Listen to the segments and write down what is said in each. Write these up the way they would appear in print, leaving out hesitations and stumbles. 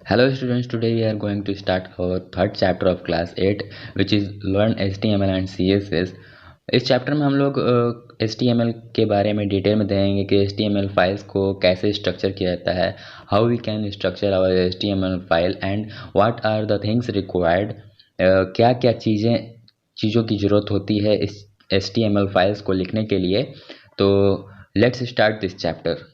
Hello students, today we are going to start our third chapter of class 8 which is learn HTML and CSS। इस chapter में हम लोग HTML के बारे में डिटेल में देखेंगे कि HTML फाइल्स को कैसे स्ट्रक्चर किया जाता है, how we can structure our HTML file and what are the things required, क्या क्या चीज़ों की ज़रूरत होती है इस HTML फाइल्स को लिखने के लिए। तो let's start this chapter.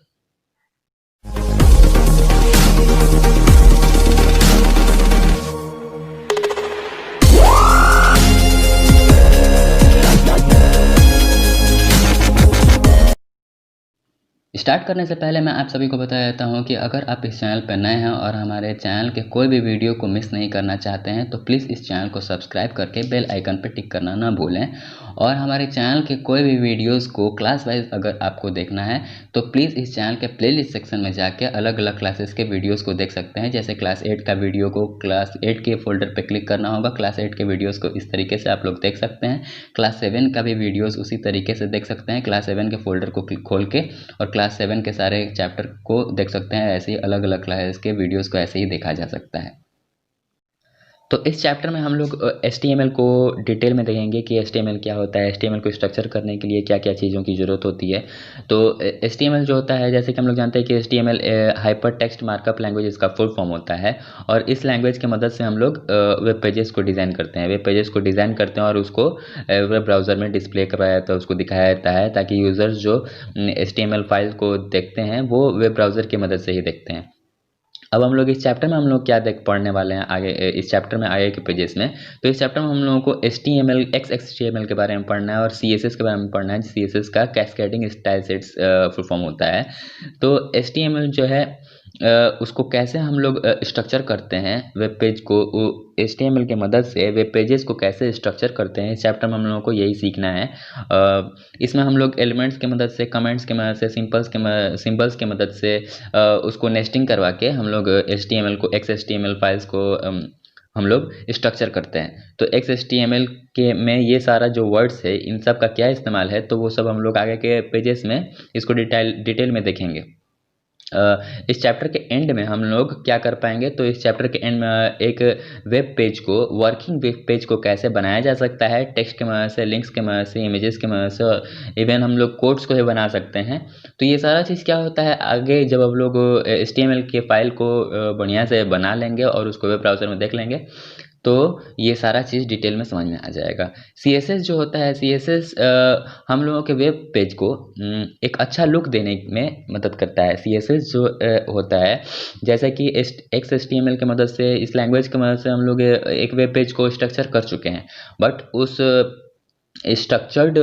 Start करने से पहले मैं आप सभी को बता देता हूं कि अगर आप इस चैनल पर नए हैं और हमारे चैनल के कोई भी वीडियो को मिस नहीं करना चाहते हैं तो प्लीज़ इस चैनल को सब्सक्राइब करके बेल आइकन पर टिक करना ना भूलें। और हमारे चैनल के कोई भी वीडियोस को क्लास वाइज अगर आपको देखना है तो प्लीज़ इस चैनल के प्लेलिस्ट सेक्शन में जाके अलग अलग क्लासेस के वीडियोस को देख सकते हैं। जैसे क्लास 8 का वीडियो को क्लास 8 के फोल्डर पे क्लिक करना होगा, क्लास 8 के वीडियोस को इस तरीके से आप लोग देख सकते हैं। क्लास 7 का भी वीडियोस उसी तरीके से देख सकते हैं, क्लास 7 के फोल्डर को खोल के, और क्लास 7 के सारे चैप्टर को देख सकते हैं। ऐसे ही अलग अलग क्लास के वीडियोस को ऐसे ही देखा जा सकता है। तो इस चैप्टर में हम लोग HTML को डिटेल में देखेंगे कि HTML क्या होता है, HTML को स्ट्रक्चर करने के लिए क्या क्या चीज़ों की ज़रूरत होती है। तो HTML जो होता है, जैसे कि हम लोग जानते हैं कि HTML hyper text markup language इसका फुल फॉर्म होता है, और इस लैंग्वेज की मदद से हम लोग वेब पेजेस को डिज़ाइन करते हैं। वेब पेजेस को डिज़ाइन करते हैं और उसको वेब ब्राउज़र में डिस्प्ले करवाया जाता है, उसको दिखाया जाता है, ताकि यूज़र्स जो HTML फाइल को देखते हैं वो वेब ब्राउज़र की मदद से ही देखते हैं। अब हम लोग इस चैप्टर में हम लोग क्या पढ़ने वाले हैं आगे, इस चैप्टर में आगे के पेजेस में। तो इस चैप्टर में हम लोगों को XHTML के बारे में पढ़ना है और CSS के बारे में पढ़ना है। CSS का cascading style sets full form होता है। तो HTML जो है उसको कैसे हम लोग स्ट्रक्चर करते हैं वेब पेज को, HTML की मदद से वेब पेजेस को कैसे स्ट्रक्चर करते हैं, इस चैप्टर में हम लोगों को यही सीखना है। इसमें हम लोग एलिमेंट्स की मदद से, कमेंट्स की मदद से, सिंबल्स की मदद से उसको नेस्टिंग करवा के हम लोग HTML को, XHTML फाइल्स को हम लोग स्ट्रक्चर करते हैं। तो XHTML के में ये सारा जो वर्ड्स है, इन सब का क्या इस्तेमाल है, तो वो सब हम लोग आगे के पेजेस में इसको डिटेल में देखेंगे। इस चैप्टर के एंड में हम लोग क्या कर पाएंगे, तो इस चैप्टर के एंड में एक वेब पेज को, वर्किंग वेब पेज को कैसे बनाया जा सकता है, टेक्स्ट की मदद से, लिंक्स की मदद से, इमेजेस की मदद से, इवन हम लोग कोड्स को भी बना सकते हैं। तो ये सारा चीज़ क्या होता है, आगे जब हम लोग HTML के फाइल को बढ़िया से बना लेंगे और उसको वेब ब्राउज़र में देख लेंगे तो ये सारा चीज़ डिटेल में समझ में आ जाएगा। CSS जो होता है, CSS हम लोगों के वेब पेज को एक अच्छा लुक देने में मदद करता है। CSS जो होता है, जैसा कि XHTML की मदद से, इस लैंग्वेज की मदद से हम लोग एक वेब पेज को स्ट्रक्चर कर चुके हैं, बट उस स्ट्रक्चर्ड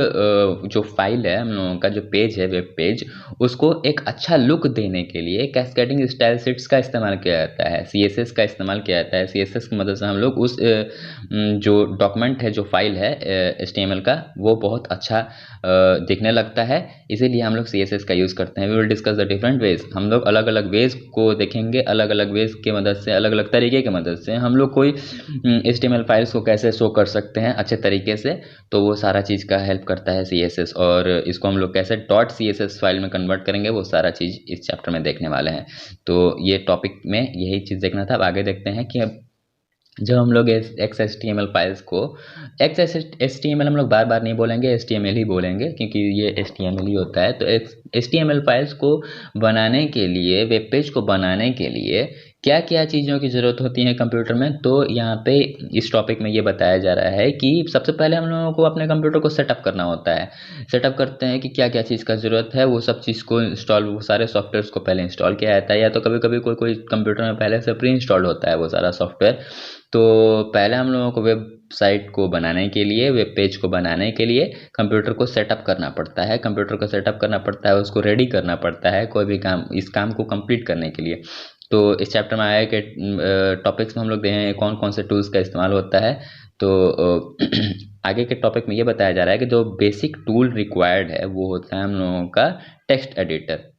जो फाइल है, हम लोगों का जो पेज है, वेब पेज, उसको एक अच्छा लुक देने के लिए कैस्केडिंग स्टाइल सेट्स का इस्तेमाल किया जाता है, CSS का इस्तेमाल किया जाता है। CSS की मदद से हम लोग उस जो डॉक्यूमेंट है, जो फाइल है HTML का, वो बहुत अच्छा दिखने लगता है। इसीलिए हम लोग CSS का यूज़ करते हैं। We will discuss the different ways. हम लोग अलग अलग वेज को देखेंगे, अलग अलग वेज की मदद से, अलग अलग तरीके की मदद से हम लोग कोई HTML फाइल्स को कैसे शो कर सकते हैं अच्छे तरीके से। तो वो सारा चीज़ का हेल्प करता है CSS, और इसको हम लोग कैसे .css फाइल में कन्वर्ट करेंगे, वो सारा चीज़ इस चैप्टर में देखने वाले हैं। तो ये टॉपिक में यही चीज़ देखना था। अब आगे देखते हैं कि अब जब हम लोग XHTML फाइल्स को, XHTML हम लोग बार बार नहीं बोलेंगे, HTML ही बोलेंगे, क्योंकि ये HTML ही होता है। तो HTML फाइल्स को बनाने के लिए, वेब पेज को बनाने के लिए क्या क्या चीज़ों की ज़रूरत होती है कंप्यूटर में, तो यहाँ पे इस टॉपिक में ये बताया जा रहा है कि सबसे पहले हम लोगों को अपने कंप्यूटर को सेटअप करना होता है। सेटअप करते हैं कि क्या क्या चीज़ का ज़रूरत है, वो सब चीज़ को इंस्टॉल, वो सारे सॉफ्टवेयर्स को पहले इंस्टॉल किया जाता है, या तो कभी कभी कोई कंप्यूटर में पहले से प्री इंस्टॉल्ड होता है वो सारा सॉफ्टवेयर। तो पहले हम लोगों को वेबसाइट को बनाने के लिए, वेब पेज को बनाने के लिए कंप्यूटर को सेटअप करना पड़ता है। कंप्यूटर को सेटअप करना पड़ता है, उसको रेडी करना पड़ता है कोई भी काम, इस काम को कंप्लीट करने के लिए। तो इस चैप्टर में आया कि टॉपिक्स में हम लोग देखें कौन कौन से टूल्स का इस्तेमाल होता है। तो आगे के टॉपिक में ये बताया जा रहा है कि जो बेसिक टूल रिक्वायर्ड है वो होता है हम लोगों का टेक्स्ट एडिटर।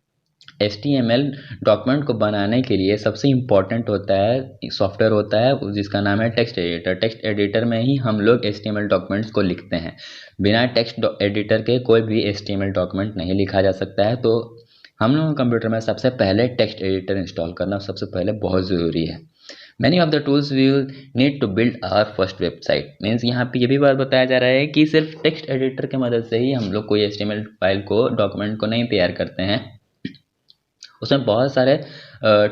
HTML डॉक्यूमेंट को बनाने के लिए सबसे इम्पॉर्टेंट होता है, सॉफ्टवेयर होता है जिसका नाम है टेक्स्ट एडिटर। टेक्स्ट एडिटर में ही हम लोग HTML डॉक्यूमेंट्स को लिखते हैं। बिना टेक्स्ट एडिटर के कोई भी HTML डॉक्यूमेंट नहीं लिखा जा सकता है। तो हम लोगों के कंप्यूटर में सबसे पहले टेक्स्ट एडिटर इंस्टॉल करना सबसे पहले बहुत ज़रूरी है। Many of the tools we will need to build our first website. Means यहाँ पे ये भी बात बताया जा रहा है कि सिर्फ टेक्स्ट एडिटर की मदद से ही हम लोग कोई HTML फाइल को, डॉक्यूमेंट को नहीं तैयार करते हैं, उसमें बहुत सारे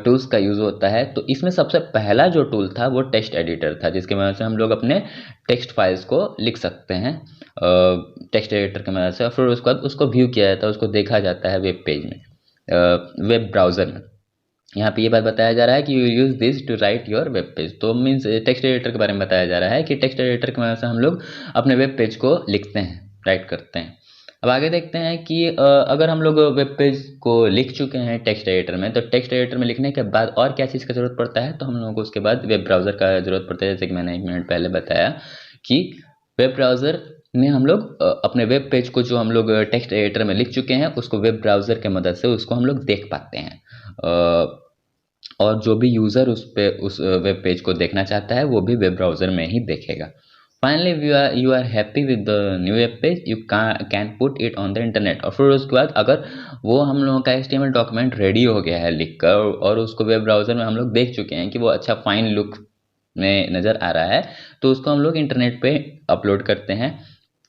टूल्स का यूज़ होता है। तो इसमें सबसे पहला जो टूल था वो टेक्स्ट एडिटर था, जिसकी मदद से हम लोग अपने टेक्स्ट फाइल्स को लिख सकते हैं टेक्स्ट एडिटर की मदद से। और फिर उसके बाद उसको व्यू किया जाता है, उसको देखा जाता है वेब पेज में, वेब ब्राउज़र में। यहाँ पे ये बात बताया जा रहा है कि you use this to write your web page. तो मीन्स टेक्स्ट एडिटर के बारे में बताया जा रहा है कि टेक्स्ट एडिटर की मदद से हम लोग अपने वेब पेज को लिखते हैं, राइट करते हैं। अब आगे देखते हैं कि अगर हम लोग वेब पेज को लिख चुके हैं टेक्स्ट एडिटर में, तो टेक्स्ट एडिटर में लिखने के बाद और क्या चीज़ का ज़रूरत पड़ता है, तो हम लोगों को उसके बाद वेब ब्राउज़र का ज़रूरत पड़ता है। जैसे कि मैंने 1 मिनट पहले बताया कि वेब ब्राउज़र में हम लोग अपने वेब पेज को, जो हम लोग टेक्स्ट एडिटर में लिख चुके हैं, उसको वेब ब्राउज़र के मदद से उसको हम लोग देख पाते हैं। और जो भी यूज़र उस वेब पेज को देखना चाहता है वो भी वेब ब्राउज़र में ही देखेगा। Finally you are happy with the new web page, you can put it on the internet. और फिर उसके बाद अगर वो हम लोगों का HTML डॉक्यूमेंट रेडी हो गया है लिख कर, और उसको वेब ब्राउज़र में हम लोग देख चुके हैं कि वो अच्छा फाइन लुक में नज़र आ रहा है, तो उसको हम लोग इंटरनेट पे अपलोड करते हैं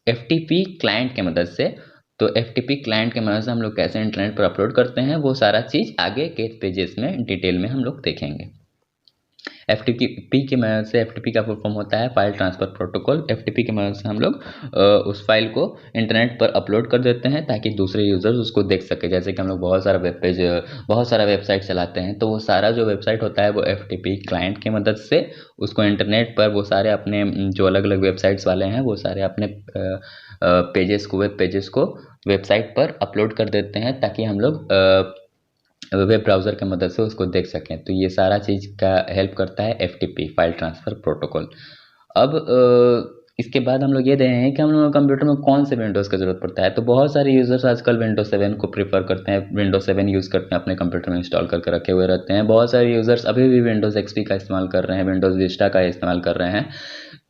FTP क्लाइंट की मदद से। तो FTP क्लाइंट की मदद से हम लोग कैसे इंटरनेट पर अपलोड करते हैं, वो सारा चीज़ आगे के पेजेस में डिटेल में हम लोग देखेंगे। FTP की मदद से, FTP का फुल फॉर्म होता है फाइल ट्रांसफ़र प्रोटोकॉल। FTP की मदद से हम लोग उस फाइल को इंटरनेट पर अपलोड कर देते हैं ताकि दूसरे यूज़र्स उसको देख सके। जैसे कि हम लोग बहुत सारा वेब पेज, बहुत सारा वेबसाइट चलाते हैं, तो वो सारा जो वेबसाइट होता है वो FTP क्लाइंट की मदद से उसको इंटरनेट पर, वो सारे अपने जो अलग अलग वेबसाइट्स वाले हैं वो सारे अपने पेजेस को, वेब पेजेस को वेबसाइट पर अपलोड कर देते हैं ताकि हम लोग वेब ब्राउज़र की मदद से उसको देख सकें। तो ये सारा चीज़ का हेल्प करता है FTP, फाइल ट्रांसफ़र प्रोटोकॉल। अब इसके बाद हम लोग ये देखें हैं कि हम लोगों को कंप्यूटर में कौन से विंडोज़ का ज़रूरत पड़ता है। तो बहुत सारे यूज़र्स आजकल विंडोज़ 7 को प्रीफर करते हैं, विंडोज़ 7 यूज़ करते हैं, अपने कंप्यूटर में इंस्टॉल करके रखे हुए रहते हैं। बहुत सारे यूज़र्स अभी भी विंडोज़ XP का इस्तेमाल कर रहे हैं, विंडोज़ विस्टा का इस्तेमाल कर रहे हैं।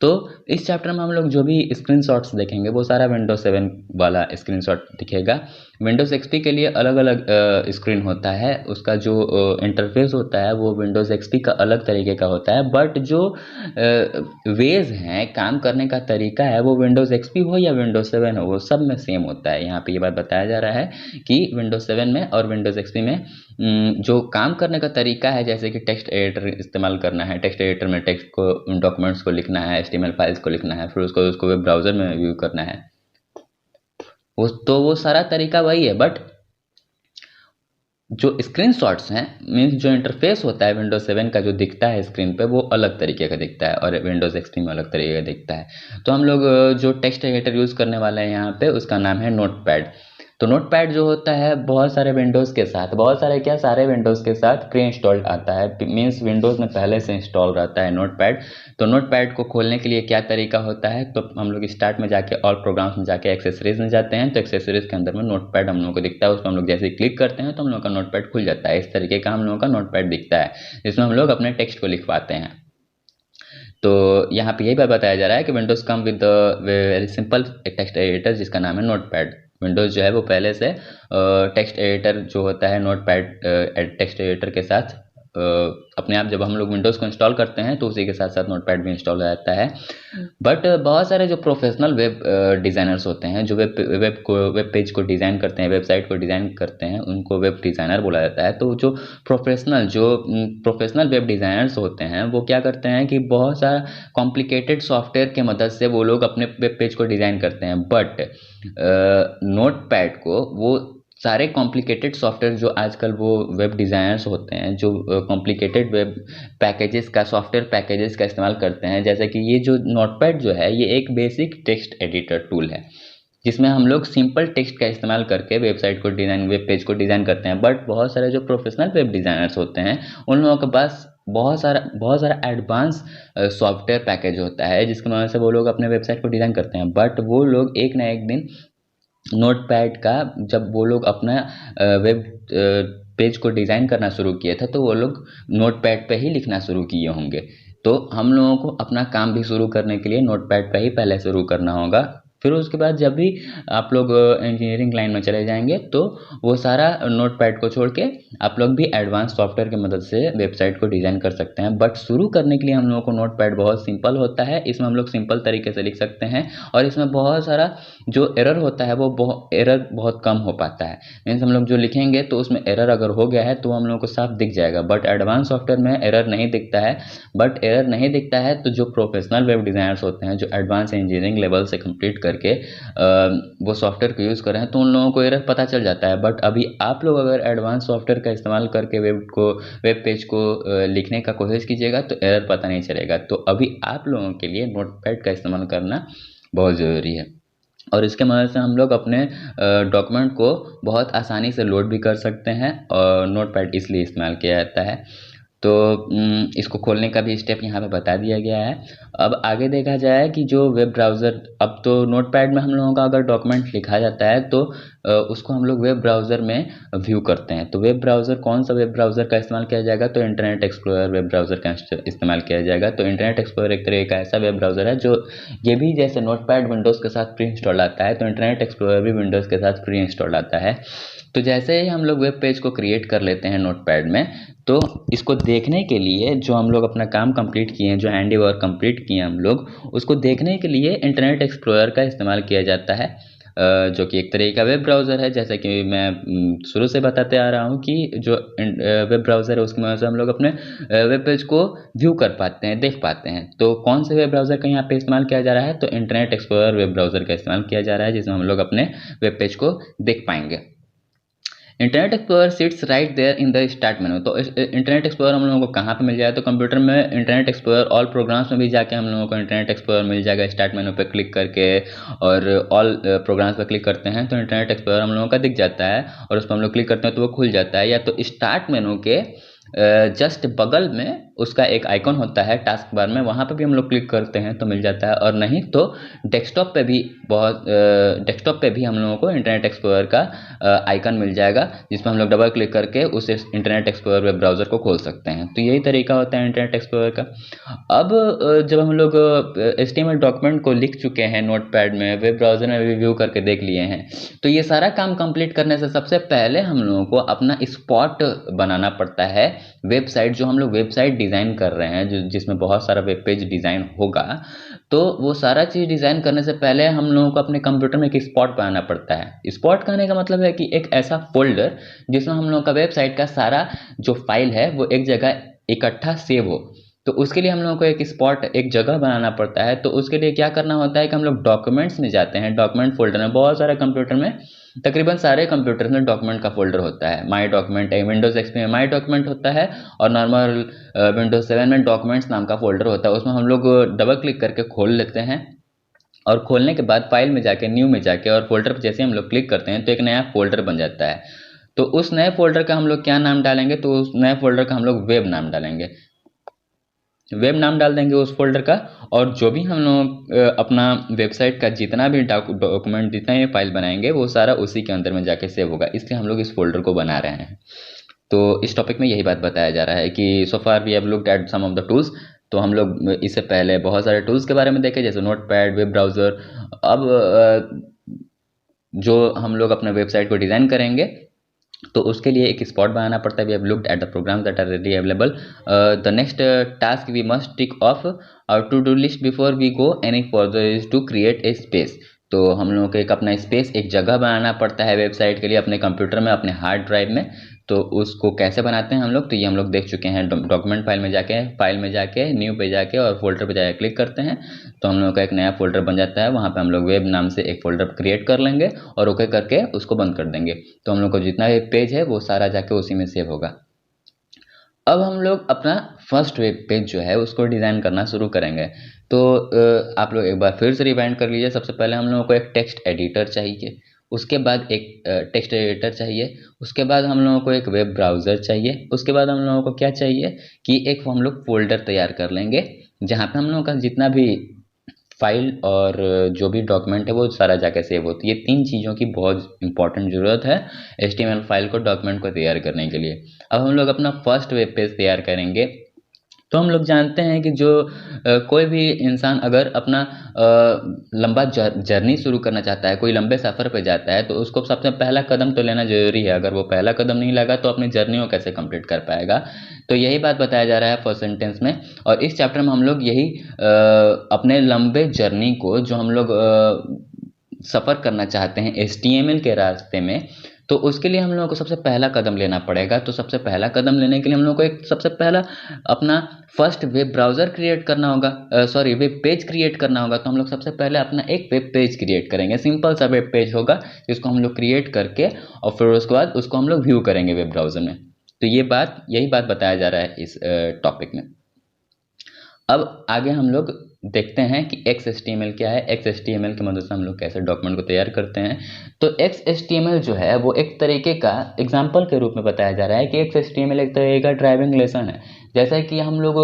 तो इस चैप्टर में हम लोग जो भी स्क्रीनशॉट्स देखेंगे वो सारा विंडोज़ 7 वाला स्क्रीनशॉट दिखेगा। विंडोज़ XP के लिए अलग अलग स्क्रीन होता है, उसका जो इंटरफेस होता है वो विंडोज़ XP का अलग तरीके का होता है, बट जो वेज हैं, काम करने का तरीका है, वो विंडोज़ XP हो या विंडोज़ 7 हो, वो सब में सेम होता है। यहाँ पे ये बात बताया जा रहा है कि विंडोज़ 7 में और विंडोज़ XP में जो काम करने का तरीका है, जैसे कि टेक्स्ट एडिटर इस्तेमाल करना है, टेक्स्ट एडिटर में टेक्स्ट को, डॉक्यूमेंट्स को लिखना है, HTML फाइल्स को लिखना है, फिर उसको वेब ब्राउज़र में व्यू करना है, वो सारा तरीका वही है। बट जो स्क्रीनशॉट्स हैं, मीन्स जो इंटरफेस होता है विंडोज़ 7 का जो दिखता है स्क्रीन पे, वो अलग तरीके का दिखता है और विंडोज़ XP में अलग तरीके का दिखता है। तो हम लोग जो टेक्स्ट एडिटर यूज़ करने वाले हैं यहाँ पे, उसका नाम है नोटपैड। तो नोटपैड जो होता है बहुत सारे विंडोज़ के साथ, बहुत सारे क्या, सारे विंडोज़ के साथ प्री इंस्टॉल्ड आता है, मीन्स विंडोज़ में पहले से इंस्टॉल रहता है नोटपैड। तो नोटपैड को खोलने के लिए क्या तरीका होता है, तो हम लोग स्टार्ट में जाके ऑल प्रोग्राम्स में जाके एक्सेसरीज में जाते हैं, तो एक्सेसरीज के अंदर में नोटपैड हम लोग को दिखता है। उसको हम लोग जैसे ही क्लिक करते हैं तो हम लोग का नोटपैड खुल जाता है। इस तरीके का हम लोगों का नोटपैड दिखता है, जिसमें हम लोग अपने टेक्स्ट को लिखवाते हैं। तो यहाँ पे यही बात बताया जा रहा है कि Windows come with very simple text editor जिसका नाम है नोटपैड। विंडोज़ जो है वो पहले से टेक्स्ट एडिटर जो होता है नोटपैड टेक्स्ट एडिटर के साथ अपने आप, जब हम लोग विंडोज़ को इंस्टॉल करते हैं तो उसी के साथ साथ नोटपैड भी इंस्टॉल हो जाता है। बट बहुत सारे जो प्रोफेशनल वेब डिज़ाइनर्स होते हैं, जो वेब पेज को डिज़ाइन करते हैं, वेबसाइट को डिज़ाइन करते हैं, उनको वेब डिज़ाइनर बोला जाता है। तो जो प्रोफेशनल वेब डिज़ाइनर्स होते हैं वो क्या करते हैं कि बहुत सारा कॉम्प्लिकेटेड सॉफ्टवेयर की मदद से वो लोग अपने वेब पेज को डिज़ाइन करते हैं। बट नोटपैड को वो सारे कॉम्प्लिकेटेड सॉफ्टवेयर जो आजकल वो वेब डिज़ाइनर्स होते हैं, जो कॉम्प्लिकेटेड वेब पैकेजेस का, सॉफ्टवेयर पैकेजेस का इस्तेमाल करते हैं, जैसे कि ये जो नोटपैड जो है ये एक बेसिक टेक्स्ट एडिटर टूल है, जिसमें हम लोग सिंपल टेक्स्ट का इस्तेमाल करके वेबसाइट को डिज़ाइन, वेब पेज को डिज़ाइन करते हैं। बट बहुत सारे जो प्रोफेशनल वेब डिज़ाइनर्स होते हैं उन लोगों के पास बहुत सारा एडवांस सॉफ्टवेयर पैकेज होता है, जिसकी मदद से वो लोग अपने वेबसाइट को डिज़ाइन करते हैं। बट वो लोग एक ना एक दिन नोटपैड का, जब वो लोग अपना वेब पेज को डिज़ाइन करना शुरू किए थे, तो वो लोग नोटपैड पे ही लिखना शुरू किए होंगे। तो हम लोगों को अपना काम भी शुरू करने के लिए नोटपैड पे ही पहले शुरू करना होगा, फिर उसके बाद जब भी आप लोग इंजीनियरिंग लाइन में चले जाएंगे तो वो सारा नोटपैड को छोड़ के आप लोग भी एडवांस सॉफ्टवेयर की मदद से वेबसाइट को डिज़ाइन कर सकते हैं। बट शुरू करने के लिए हम लोगों को नोटपैड बहुत सिंपल होता है, इसमें हम लोग सिंपल तरीके से लिख सकते हैं और इसमें बहुत सारा जो एरर होता है वो एरर बहुत कम हो पाता है। मीन्स हम लोग जो लिखेंगे तो उसमें एरर अगर हो गया है तो हम लोग को साफ दिख जाएगा, बट एडवांस सॉफ्टवेयर में एरर नहीं दिखता है। बट एरर नहीं दिखता है तो जो प्रोफेशनल वेब डिज़ाइनर्स होते हैं, जो एडवांस इंजीनियरिंग लेवल से कंप्लीट करके वो सॉफ्टवेयर को यूज़ कर रहे हैं, तो उन लोगों को एरर पता चल जाता है। बट अभी आप लोग अगर एडवांस सॉफ्टवेयर का इस्तेमाल करके वेब पेज को लिखने का कोशिश कीजिएगा तो एरर पता नहीं चलेगा। तो अभी आप लोगों के लिए नोटपैड का इस्तेमाल करना बहुत ज़रूरी है और इसके मदद से हम लोग अपने डॉक्यूमेंट को बहुत आसानी से लोड भी कर सकते हैं और नोटपैड इसलिए इस्तेमाल किया जाता है। तो इसको खोलने का भी स्टेप यहाँ पे बता दिया गया है। अब आगे देखा जाए कि जो वेब ब्राउज़र, अब तो नोटपैड में हम लोगों का अगर डॉक्यूमेंट लिखा जाता है तो उसको हम लोग वेब ब्राउज़र में व्यू करते हैं। तो वेब ब्राउज़र, कौन सा वेब ब्राउज़र का इस्तेमाल किया जाएगा, तो इंटरनेट एक्सप्लोरर वेब ब्राउज़र का इस्तेमाल किया जाएगा। तो इंटरनेट एक्सप्लोरर एक तरह का ऐसा वेब ब्राउज़र है जो ये भी जैसे नोटपैड विंडोज़ के साथ प्री इंस्टॉल आता है, तो इंटरनेट एक्सप्लोरर भी विंडोज़ के साथ प्री इंस्टॉल आता है। तो जैसे ही हम लोग वेब पेज को क्रिएट कर लेते हैं नोटपैड में, तो इसको देखने के लिए जो हम लोग अपना काम कंप्लीट किए हैं, जो हैंडी वर्क कंप्लीट किए हैं हम लोग, उसको देखने के लिए इंटरनेट एक्सप्लोरर का इस्तेमाल किया जाता है, जो कि एक तरह का वेब ब्राउज़र है। जैसा कि मैं शुरू से बताते आ रहा हूँ कि जो वेब ब्राउज़र है उसकी मदद से हम लोग अपने वेब पेज को व्यू कर पाते हैं, देख पाते हैं। तो कौन से वेब ब्राउज़र का यहाँ पे इस्तेमाल किया जा रहा है, तो इंटरनेट एक्सप्लोरर वेब ब्राउज़र का इस्तेमाल किया जा रहा है, जिसमें हम लोग अपने वेब पेज को देख पाएंगे। Internet explorer sits right there in the start menu. तो इंटरनेट एक्सप्लोरर हम लोगों को कहाँ पे मिल जाएगा, तो कंप्यूटर में इंटरनेट एक्सप्लोरर ऑल प्रोग्राम्स में भी जाके हम लोगों को इंटरनेट एक्सप्लोरर मिल जाएगा। स्टार्ट मेनू पे क्लिक करके और ऑल प्रोग्राम्स पे क्लिक करते हैं तो इंटरनेट एक्सप्लोरर हम लोगों का दिख जाता है और उस पर हम लोग क्लिक करते हैं तो वो खुल जाता है। या तो स्टार्ट मेनू के जस्ट बगल में उसका एक आइकॉन होता है टास्क बार में, वहाँ पे भी हम लोग क्लिक करते हैं तो मिल जाता है। और नहीं तो डेस्कटॉप पे भी हम लोगों को इंटरनेट एक्सप्लोरर का आइकन मिल जाएगा, जिसमें हम लोग डबल क्लिक करके उस इंटरनेट एक्सप्लोरर वेब ब्राउज़र को खोल सकते हैं। तो यही तरीका होता है इंटरनेट एक्सप्लोरर का। अब जब हम लोग HTML डॉक्यूमेंट को लिख चुके हैं नोटपैड में, वेब ब्राउज़र में रिव्यू करके देख लिए हैं, तो ये सारा काम कंप्लीट करने से सबसे पहले हम लोगों को अपना स्पॉट बनाना पड़ता है। वेबसाइट, जो हम लोग वेबसाइट डिज़ाइन कर रहे हैं, जिसमें बहुत सारा वेब पेज डिज़ाइन होगा, तो वो सारा चीज़ डिज़ाइन करने से पहले हम लोगों को अपने कंप्यूटर में एक स्पॉट बनाना पड़ता है। स्पॉट कहने का मतलब है कि एक ऐसा फोल्डर जिसमें हम लोगों का वेबसाइट का सारा जो फाइल है वो एक जगह इकट्ठा सेव हो। तो उसके लिए हम लोगों को एक स्पॉट, एक जगह बनाना पड़ता है। तो उसके लिए क्या करना होता है कि हम लोग डॉक्यूमेंट्स में जाते हैं। डॉक्यूमेंट फोल्डर में बहुत सारे कंप्यूटर में, तकरीबन सारे कंप्यूटर में डॉक्यूमेंट का फोल्डर होता है। माई डॉक्यूमेंट है, विंडोज़ एक्सपी में माई डॉक्यूमेंट होता है और नॉर्मल विंडोज़ 7 में डॉक्यूमेंट्स नाम का फोल्डर होता है। उसमें हम लोग डबल क्लिक करके खोल लेते हैं और खोलने के बाद फाइल में जाके, न्यू में जाके और फोल्डर पर जैसे हम लोग क्लिक करते हैं तो एक नया फोल्डर बन जाता है। तो उस नए फोल्डर का हम लोग क्या नाम डालेंगे, तो उस नए फोल्डर का हम लोग वेब नाम डालेंगे। वेब नाम डाल देंगे उस फोल्डर का, और जो भी हम लोग अपना वेबसाइट का जितना भी डॉक्यूमेंट, जितना भी फाइल बनाएंगे वो सारा उसी के अंदर में जाके सेव होगा। इसलिए हम लोग इस फोल्डर को बना रहे हैं। तो इस टॉपिक में यही बात बताया जा रहा है कि so far we have looked at some of the tools. तो हम लोग इससे पहले बहुत सारे टूल्स के बारे में देखे, जैसे नोटपैड, वेब ब्राउज़र। अब जो हम लोग अपने वेबसाइट को डिज़ाइन करेंगे तो उसके लिए एक स्पॉट बनाना पड़ता है। We have looked at the programs that are ready available. The next task we must tick off our to do list before we go any further is to create a space. तो हम लोगों को एक अपना space, एक जगह बनाना पड़ता है वेबसाइट के लिए अपने कंप्यूटर में, अपने हार्ड ड्राइव में। तो उसको कैसे बनाते हैं हम लोग, तो ये हम लोग देख चुके हैं। डॉक्यूमेंट फाइल में जाके न्यू पे जाके और फोल्डर पे जाके क्लिक करते हैं तो हम लोगों का एक नया फोल्डर बन जाता है। वहाँ पे हम लोग वेब नाम से एक फोल्डर क्रिएट कर लेंगे और ओके करके उसको बंद कर देंगे। तो हम लोग को जितना भी पेज है वो सारा जाके उसी में सेव होगा। अब हम लोग अपना फर्स्ट वेब पेज जो है उसको डिज़ाइन करना शुरू करेंगे। तो आप लोग एक बार फिर से रिवाइंड कर लीजिए। सबसे पहले हम लोगों को एक टेक्स्ट एडिटर चाहिए, उसके बाद एक टेक्स्ट एडिटर चाहिए, उसके बाद हम लोगों को एक वेब ब्राउज़र चाहिए, उसके बाद हम लोगों को क्या चाहिए कि एक हम लोग फोल्डर तैयार कर लेंगे जहाँ पे हम लोगों का जितना भी फाइल और जो भी डॉक्यूमेंट है वो सारा जाके सेव होती है। ये 3 चीज़ों की बहुत इंपॉर्टेंट ज़रूरत है HTML फाइल को, डॉक्यूमेंट को तैयार करने के लिए। अब हम लोग अपना फर्स्ट वेब पेज तैयार करेंगे। तो हम लोग जानते हैं कि जो कोई भी इंसान अगर अपना लंबा जर्नी शुरू करना चाहता है, कोई लंबे सफ़र पे जाता है, तो उसको सबसे पहला कदम तो लेना ज़रूरी है। अगर वो पहला कदम नहीं लगा तो अपनी जर्नी को कैसे कंप्लीट कर पाएगा। तो यही बात बताया जा रहा है फर्स्ट सेंटेंस में। और इस चैप्टर में हम लोग यही अपने लंबे जर्नी को जो हम लोग सफ़र करना चाहते हैं HTML के रास्ते में, तो उसके लिए हम लोगों को सबसे पहला कदम लेना पड़ेगा। तो सबसे पहला कदम लेने के लिए हम लोग को एक सबसे पहला अपना फर्स्ट वेब ब्राउज़र क्रिएट करना होगा, सॉरी वेब पेज क्रिएट करना होगा। तो हम लोग सबसे पहले अपना एक वेब पेज क्रिएट करेंगे, सिंपल सा वेब पेज होगा जिसको हम लोग क्रिएट करके और फिर उसके बाद उसको हम लोग व्यू करेंगे वेब ब्राउज़र में। तो यही बात बताया जा रहा है इस टॉपिक में। अब आगे हम लोग देखते हैं कि XHTML क्या है। XHTML की मदद से हम लोग कैसे डॉक्यूमेंट को तैयार करते हैं। तो XHTML जो है वो एक तरीके का एग्जाम्पल के रूप में बताया जा रहा है कि XHTML एक तरीके का ड्राइविंग लेसन है। जैसे कि हम लोग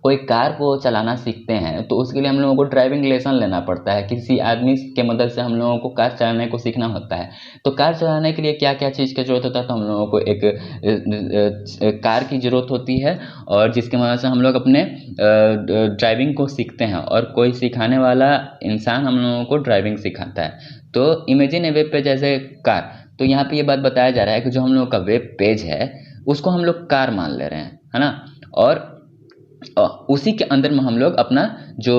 कोई कार को चलाना सीखते हैं तो उसके लिए हम लोगों को ड्राइविंग लेसन लेना पड़ता है, किसी आदमी के मदद से हम लोगों को कार चलाने को सीखना होता है। तो कार चलाने के लिए क्या क्या चीज़ की ज़रूरत होता है, तो हम लोगों को एक कार की ज़रूरत होती है और जिसकी मदद से हम लोग अपने ड्राइविंग को सीखते हैं और कोई सिखाने वाला इंसान हम लोगों को ड्राइविंग सिखाता है। तो इमेजिन ए वेब पेज ऐसे कार। तो यहाँ पे ये बात बताया जा रहा है कि जो हम लोगों का वेब पेज है उसको हम लोग कार मान ले रहे हैं, है ना। और उसी के अंदर में हम लोग अपना जो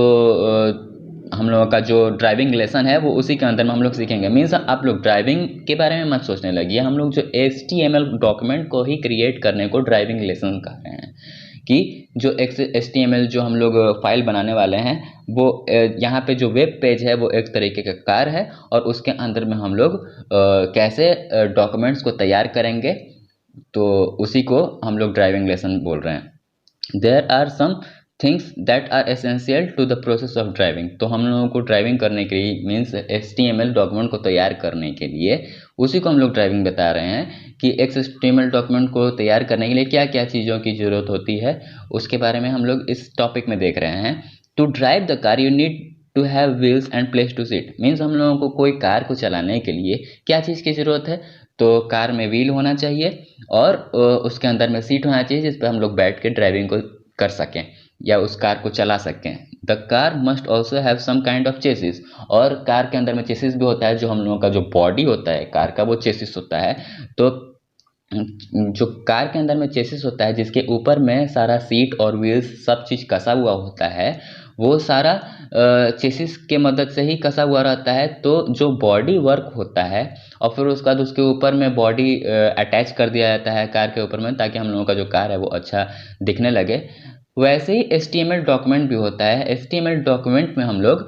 हम लोगों का जो ड्राइविंग लेसन है वो उसी के अंदर में हम लोग सीखेंगे। मीन्स आप लोग ड्राइविंग के बारे में मत सोचने लगिए, हम लोग जो HTML डॉक्यूमेंट को ही क्रिएट करने को ड्राइविंग लेसन कह रहे हैं। कि जो HTML जो हम लोग फाइल बनाने वाले हैं वो यहाँ पे जो वेब पेज है वो एक तरीके का कार है और उसके अंदर में हम लोग कैसे डॉक्यूमेंट्स को तैयार करेंगे, तो उसी को हम लोग ड्राइविंग लेसन बोल रहे हैं। There are some things that are essential to the process of driving. तो हम लोगों को ड्राइविंग करने के लिए मीन्स HTML डॉक्यूमेंट को तैयार करने के लिए उसी को हम लोग ड्राइविंग बता रहे हैं कि HTML डॉक्यूमेंट को तैयार करने के लिए क्या क्या चीज़ों की ज़रूरत होती है, उसके बारे में हम लोग इस टॉपिक में देख रहे हैं। To drive the car you need to have wheels and place to seat. Means हम लोगों को कोई कार को चलाने के लिए क्या चीज़ की ज़रूरत है, तो कार में व्हील होना चाहिए और उसके अंदर में सीट होना चाहिए जिस पर हम लोग बैठ के ड्राइविंग को कर सकें या उस कार को चला सकें। The car must also have some kind of chassis. और कार के अंदर में चेसिस भी होता है, जो हम लोगों का जो बॉडी होता है कार का वो चेसिस होता है। तो जो कार के अंदर में चेसिस होता है जिसके ऊपर में सारा सीट और व्हील्स सब चीज़ कसा हुआ होता है, वो सारा चेसिस के मदद से ही कसा हुआ रहता है। तो जो बॉडी वर्क होता है और फिर उसके बाद उसके ऊपर में बॉडी अटैच कर दिया जाता है कार के ऊपर में, ताकि हम लोगों का जो कार है वो अच्छा दिखने लगे। वैसे ही HTML डॉक्यूमेंट भी होता है। HTML डॉक्यूमेंट में हम लोग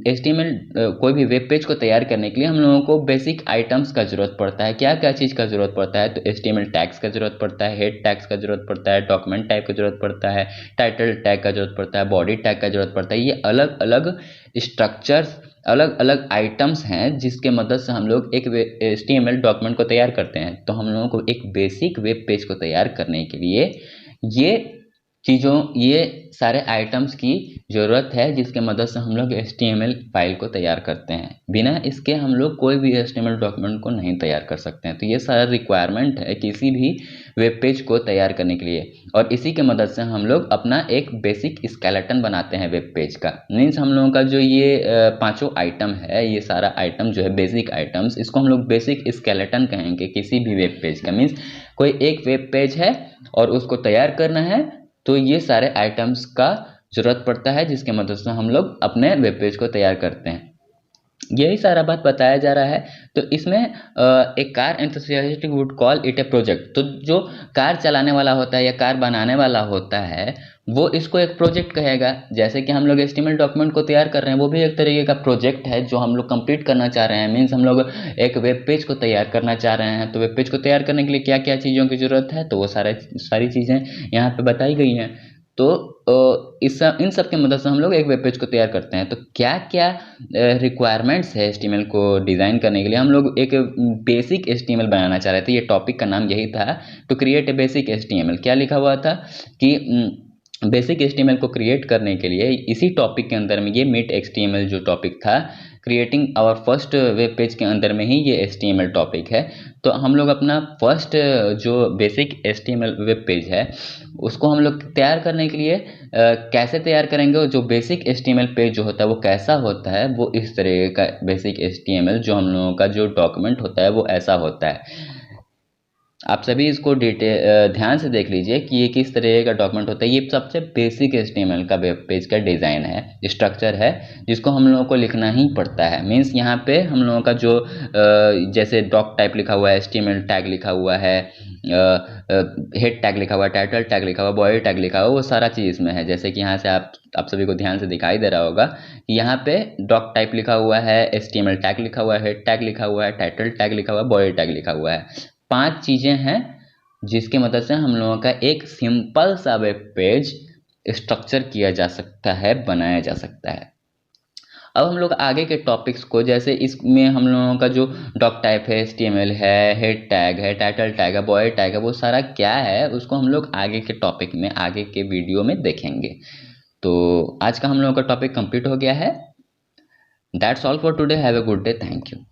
HTML कोई भी वेब पेज को तैयार करने के लिए हम लोगों को बेसिक आइटम्स का ज़रूरत पड़ता है। क्या क्या चीज़ का ज़रूरत पड़ता है, तो HTML टैग्स का ज़रूरत पड़ता है, हेड टैग्स का ज़रूरत पड़ता है, डॉक्यूमेंट टैग का ज़रूरत पड़ता है, टाइटल टैग का ज़रूरत पड़ता है, बॉडी टैग का ज़रूरत पड़ता है। ये अलग अलग स्ट्रक्चर्स, अलग अलग आइटम्स हैं जिसके मदद से हम लोग एक HTML डॉक्यूमेंट को तैयार करते हैं। तो हम लोगों को एक बेसिक वेब पेज को तैयार करने के लिए ये सारे आइटम्स की ज़रूरत है जिसके मदद से हम लोग HTML फाइल को तैयार करते हैं। बिना इसके हम लोग कोई भी HTML डॉक्यूमेंट को नहीं तैयार कर सकते हैं। तो ये सारा रिक्वायरमेंट है किसी भी वेब पेज को तैयार करने के लिए, और इसी के मदद से हम लोग अपना एक बेसिक स्केलेटन बनाते हैं वेब पेज का। मीन्स हम लोगों का जो ये पाँचों आइटम है, ये सारा आइटम जो है बेसिक आइटम्स, इसको हम लोग बेसिक स्केलेटन कहेंगे किसी भी वेब पेज का। मीन्स कोई एक वेब पेज है और उसको तैयार करना है तो ये सारे आइटम्स का ज़रूरत पड़ता है जिसके मदद से हम लोग अपने वेब पेज को तैयार करते हैं। यही सारा बात बताया जा रहा है। तो इसमें एक car enthusiastic would call it A project. तो जो कार चलाने वाला होता है या कार बनाने वाला होता है वो इसको एक प्रोजेक्ट कहेगा। जैसे कि हम लोग HTML डॉक्यूमेंट को तैयार कर रहे हैं, वो भी एक तरीके का प्रोजेक्ट है जो हम लोग कंप्लीट करना चाह रहे हैं। मीन्स हम लोग एक वेब पेज को तैयार करना चाह रहे हैं। तो वेब पेज को तैयार करने के लिए क्या क्या चीज़ों की ज़रूरत है, तो वो सारी चीज़ें यहाँ पे बताई गई हैं। तो इन सब की मदद से हम लोग एक वेब पेज को तैयार करते हैं। तो क्या क्या रिक्वायरमेंट्स है HTML को डिज़ाइन करने के लिए, हम लोग एक बेसिक HTML बनाना चाह रहे थे। ये टॉपिक का नाम यही था, to create a basic HTML। क्या लिखा हुआ था कि बेसिक HTML को क्रिएट करने के लिए इसी टॉपिक के अंदर में ये मीट HTML जो टॉपिक था, creating our first web page के अंदर में ही ये HTML टॉपिक है। तो हम लोग अपना फर्स्ट जो बेसिक HTML वेब पेज है उसको हम लोग तैयार करने के लिए कैसे तैयार करेंगे। जो बेसिक HTML पेज जो होता है वो कैसा होता है, वो इस तरह का बेसिक HTML जो हम लोगों का जो डॉक्यूमेंट होता है वो ऐसा होता है। आप सभी इसको ध्यान से देख लीजिए कि ये किस तरह का डॉक्यूमेंट होता है। ये सबसे बेसिक HTML का वेब पेज का डिज़ाइन है, स्ट्रक्चर है, जिसको हम लोगों को लिखना ही पड़ता है। मीन्स यहाँ पे हम लोगों का जो जैसे डॉक टाइप लिखा हुआ है, HTML टैग लिखा हुआ है, हेड टैग लिखा हुआ है, टाइटल टैग लिखा हुआ है, बॉडी टैग लिखा हुआ है, वो सारा चीज़ इसमें है। जैसे कि यहाँ से आप सभी को ध्यान से दिखाई दे रहा होगा कि यहाँ पे डॉक टाइप लिखा हुआ है, HTML टैग लिखा हुआ है, हेड टैग लिखा हुआ है, टाइटल टैग लिखा हुआ है, बॉडी टैग लिखा हुआ है। 5 चीज़ें हैं जिसकी मदद से हम लोगों का एक सिंपल सा वेब पेज स्ट्रक्चर किया जा सकता है, बनाया जा सकता है। अब हम लोग आगे के टॉपिक्स को, जैसे इसमें हम लोगों का जो डॉक टाइप है, HTML है, हेड टैग है, टाइटल टैग है, बॉडी टैग है, वो सारा क्या है उसको हम लोग आगे के टॉपिक में, आगे के वीडियो में देखेंगे। तो आज का हम लोगों का टॉपिक कंप्लीट हो गया है। That's all for today. Have a good day. Thank you.